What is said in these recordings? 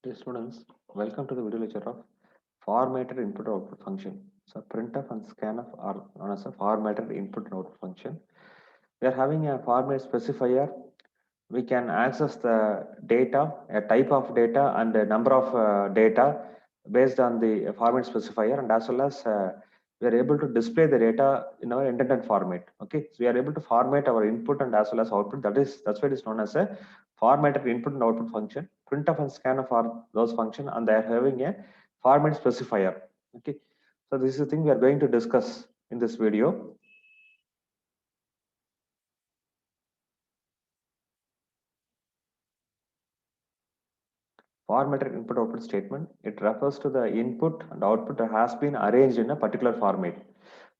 Dear students, welcome to the video lecture of formatted input output function. So printf and scanf are known as a formatted input and output function. We are having a format specifier. We can access the data, a type of data and a number of data based on the format specifier, and as well as we are able to display the data in our intended format. Okay, so we are able to format our input and as well as output. That's why it is known as a formatted input and output function. Printf and scanf are those function, and they are having a format specifier. Okay, so this is the thing we are going to discuss in this video. Formatted input output statement, it refers to the input and output that has been arranged in a particular format.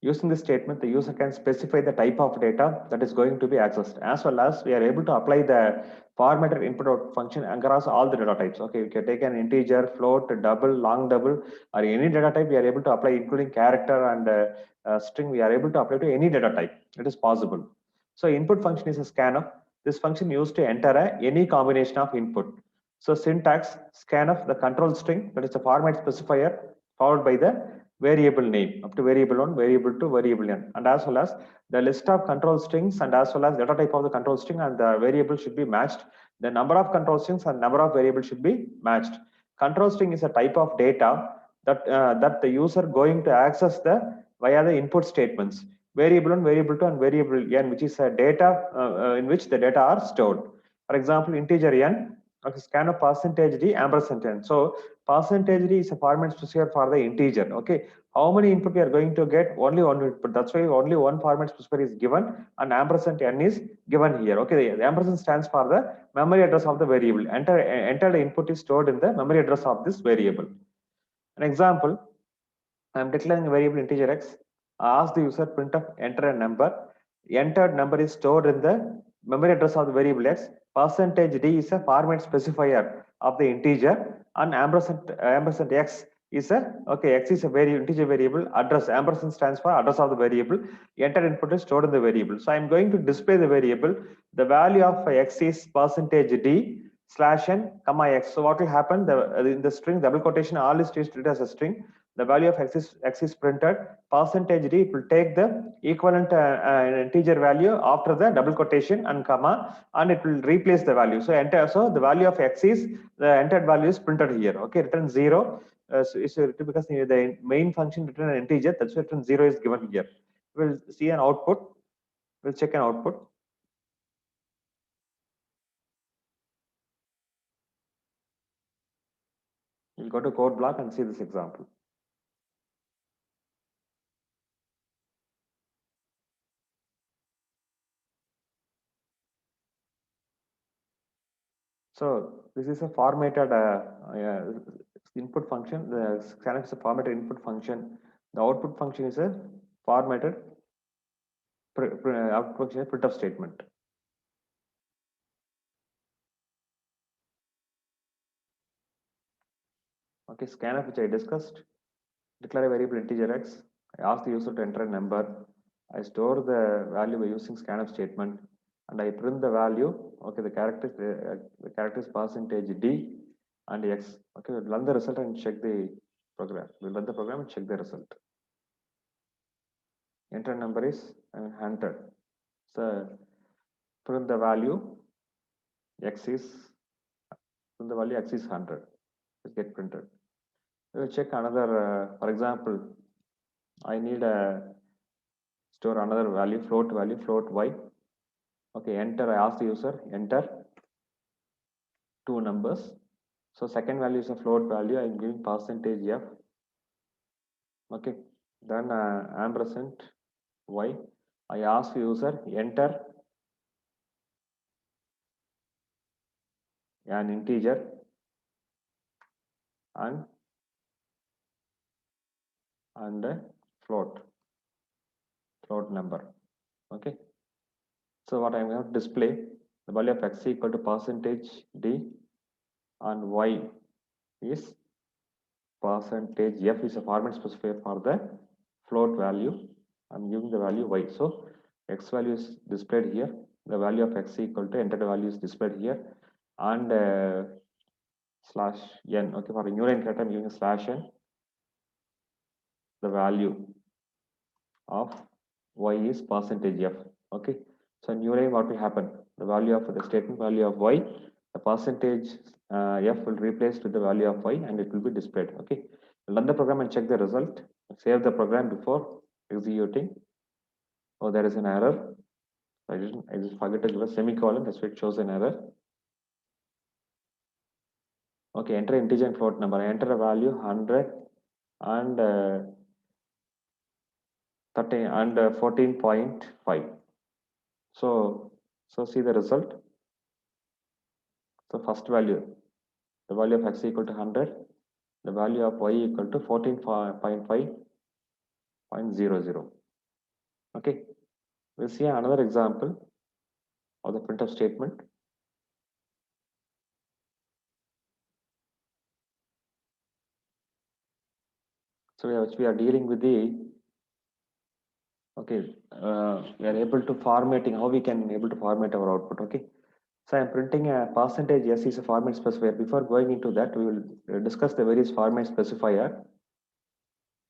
Using this statement, the user can specify the type of data that is going to be accessed, as well as we are able to apply the formatted input output function across all the data types. Okay, we can take an integer, float, double, long double, or any data type we are able to apply, including character and string. We are able to apply to any data type. It is possible. So input function is a scanf. This function used to enter any combination of input. So syntax scanf, the control string, that is the format specifier, followed by the variable name up to variable 1, variable 2, variable n, and as well as the list of control strings and as well as data type of the control string and the variable should be matched. The number of control strings and number of variables should be matched. Control string is a type of data that the user going to access the via the input statements. Variable 1, variable 2, and variable n, which is a data in which the data are stored. For example, integer n. Okay, scan of percentage d ampersand n. So percentage d is a format specifier for the integer. Okay, how many input we are going to get? Only one input. That's why only one format specifier is given, and ampersand n is given here. Okay, the ampersand stands for the memory address of the variable. Entered input is stored in the memory address of this variable. An example: I am declaring a variable integer x. I ask the user printf enter a number. Entered number is stored in the memory address of the variable x. Percentage d is a format specifier of the integer, and ampersand x is a x is a integer variable address. Ampersand stands for address of the variable. Entered input is stored in the variable. So I am going to display the variable. The value of x is percentage d slash n comma x. So what will happen? In the string double quotation, all is treated as a string. The value of x is printed. Percentage d, it will take the equivalent integer value after the double quotation and comma, and it will replace the value. So the value of x is the entered value is printed here. Okay, return 0. So because the main function return an integer, that's why return 0 is given here. We'll see an output. We'll check an output. We'll go to code block and see this example. So this is a formatted input function. The scanf is a formatted input function. The output function is a formatted output function, a printf statement. Okay, scanf which I discussed. Declare a variable integer x. I ask the user to enter a number. I store the value by using scanf statement, and I print the value. Okay, the character is percentage d and x. Okay, we'll run the result and check the program. We'll run the program and check the result. Enter number is 100. So print the value x is print the value x is 100. It get printed. We will check another. For example, I need a store another value, float y. Okay, enter. I ask the user enter two numbers. So second value is a float value. I am giving percentage f. Okay, then ampersand y. I ask the user enter an integer and a float number. Okay, so what I'm going to display the value of x equal to percentage d and y is percentage f is a format specifier for the float value. I'm giving the value y. So x value is displayed here. The value of x equal to entered value is displayed here, and slash n. Okay, for a new line character, I'm giving a slash n, the value of y is percentage f. Okay, so new line, what will happen? The value of the statement value of y, the percentage f will replace with the value of y, and it will be displayed. Okay, run the program and check the result. Save the program before executing. Oh, there is an error. I just forget to give a semicolon. That's why it shows an error. Okay, enter integer and float number. I enter a value 100 and 13 and 14.5. So see the result. So first value, the value of x equal to 100, the value of y equal to 14.5.00. Okay, we'll see another example of the printf statement. So we are dealing with the, okay, we are able to formatting, how we can able to format our output. Okay, so I'm printing a percentage s is a format specifier. Before going into that, we will discuss the various format specifier.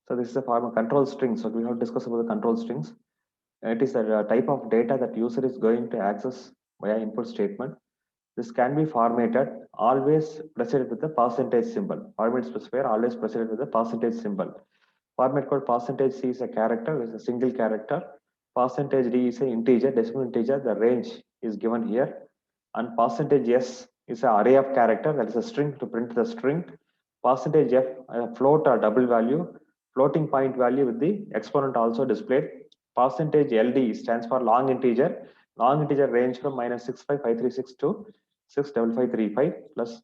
So this is a format control string. So we have to discuss about the control strings. It is a type of data that user is going to access via input statement. This can be formatted, always preceded with the percentage symbol. Format specifier always preceded with the percentage symbol. Format code percentage C is a character, is a single character. Percentage D is an integer, decimal integer. The range is given here. And percentage S is an array of character, that is a string to print the string. Percentage F, a float or double value. Floating point value with the exponent also displayed. Percentage LD stands for long integer. Long integer range from -65536 to 65535 plus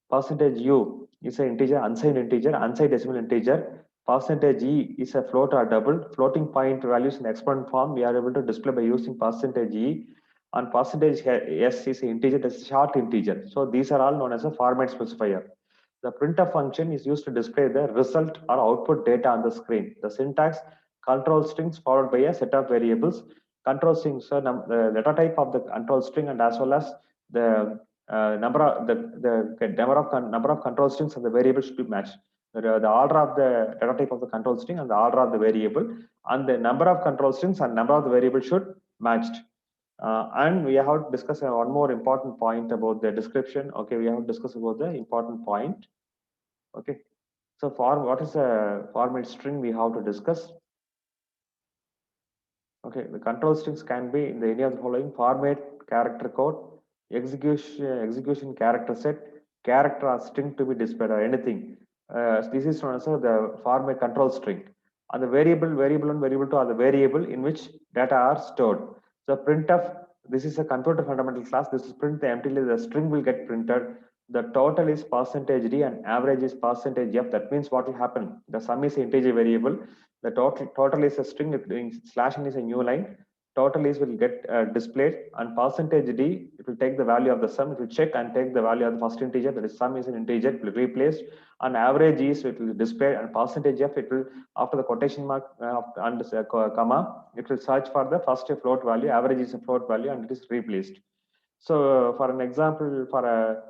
percentage U is an integer, unsigned decimal integer. Percentage E is a float or double. Floating point values in exponent form we are able to display by using percentage E. And percentage S is an integer, that's a short integer. So these are all known as a format specifier. The printf function is used to display the result or output data on the screen. The syntax, control strings followed by a set of variables. Control strings, so the data type of the control string and as well as the number of control strings and the variables should be matched. The order of the data type of the control string and the order of the variable, and the number of control strings and number of the variables should matched. And we have to discuss one more important point about the description. Okay, we have to discuss about the important point. Okay, so for what is a format string, we have to discuss. Okay, the control strings can be in the any of the following: format, character code, execution character set, character or string to be displayed, or anything. This is known as the format control string. And the variable and variable two are the variable in which data are stored. So printf, this is a computer fundamental class. This is print the empty list. The string will get printed. The total is percentage D and average is percentage F. That means what will happen? The sum is integer variable. The total is a string. Slash n is a new line. Total is will get displayed, and percentage D, it will take the value of the sum. It will check and take the value of the first integer. That is sum is an integer. It will be replaced. And average is it will display, and percentage F, it will after the quotation mark and comma, it will search for the first float value. Average is a float value, and it is replaced. So for an example, for a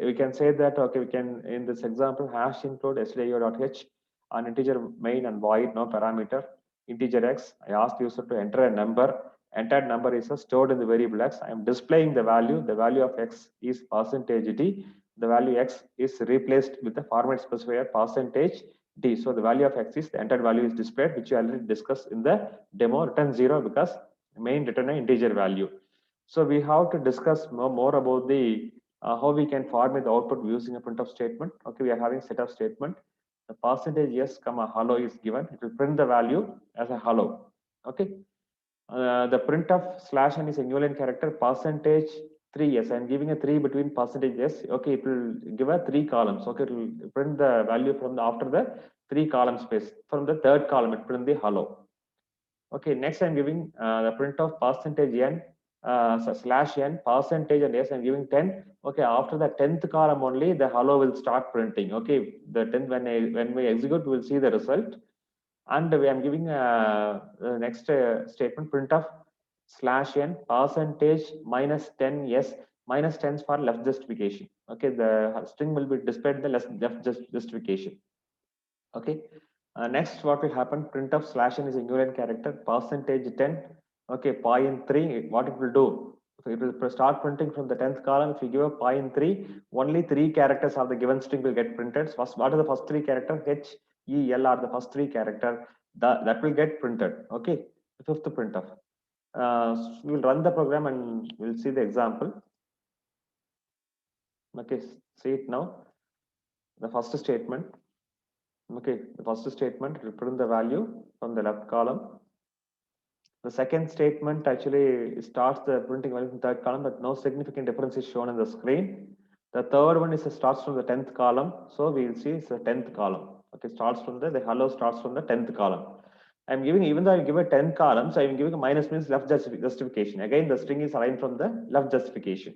we can say that, okay, we can in this example hash include stdio.h, an integer main and void, no parameter, integer x. I asked user to enter a number. Entered number is stored in the variable x. I am displaying the value. The value of x is percentage D. The value x is replaced with the format specifier percentage D. So the value of x is the entered value is displayed, which you already discussed in the demo. Return 0 because main return an integer value. So we have to discuss more about the how we can format the output using a printf statement. Okay, we are having set of statement. The percentage yes comma hello is given. It will print the value as a hello. Okay. The printf slash n is a new line character. Percentage 3 yes. I'm giving a 3 between percentage yes. Okay, it will give a 3 columns. Okay, it will print the value from the after the 3 column space. From the third column, it print the hello. Okay, next I'm giving the print of percentage n slash n percentage and yes, I'm giving 10. Okay, after the 10th column only the hello will start printing. Okay, the 10th when we execute we will see the result. And we am giving the next statement print of slash n percentage minus 10 yes minus stands for left justification. Okay, the string will be displayed in the left justification. Okay. Next, what will happen? Printf /n is a new line character, %10. Okay, point 3. What it will do? So it will start printing from the 10th column. If you give a point 3, only 3 characters of the given string will get printed. So what are the first 3 characters? H, E, L are the first 3 characters that will get printed. Okay, the fifth printf. We will run the program and we'll see the example. Okay, see it now. The first statement. Okay, the first statement return the value from the left column. The second statement actually starts the printing value from the third column, but no significant difference is shown on the screen. The third one is starts from the 10th column. So we will see it's the 10th column. Okay, starts from the hello starts from the 10th column. I'm giving, even though I give a 10 columns, I'm giving a minus means left justification. Again, the string is aligned from the left justification.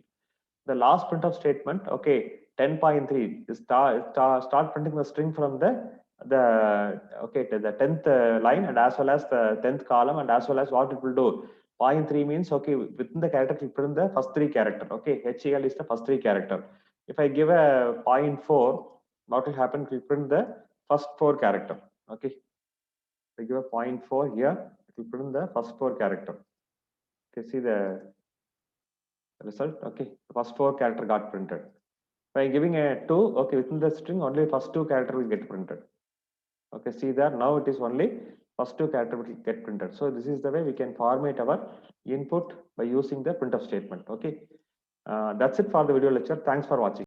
The last printf statement, okay, 10.3 start printing the string from the okay, to the 10th line and as well as the 10th column, and as well as what it will do. Point 3 means, okay, within the character we print the first 3 character. Okay, HEL is the first 3 character. If I give a point 4, what will happen? We print the first 4 character. Okay, if I give a point 4 here, it will print the first 4 character. Okay, see the result. Okay, the first 4 character got printed. By giving a 2, okay, within the string only first 2 character will get printed. Okay, see there, now it is only first 2 character will get printed. So this is the way we can format our input by using the printf statement. Okay, that's it for the video lecture. Thanks for watching.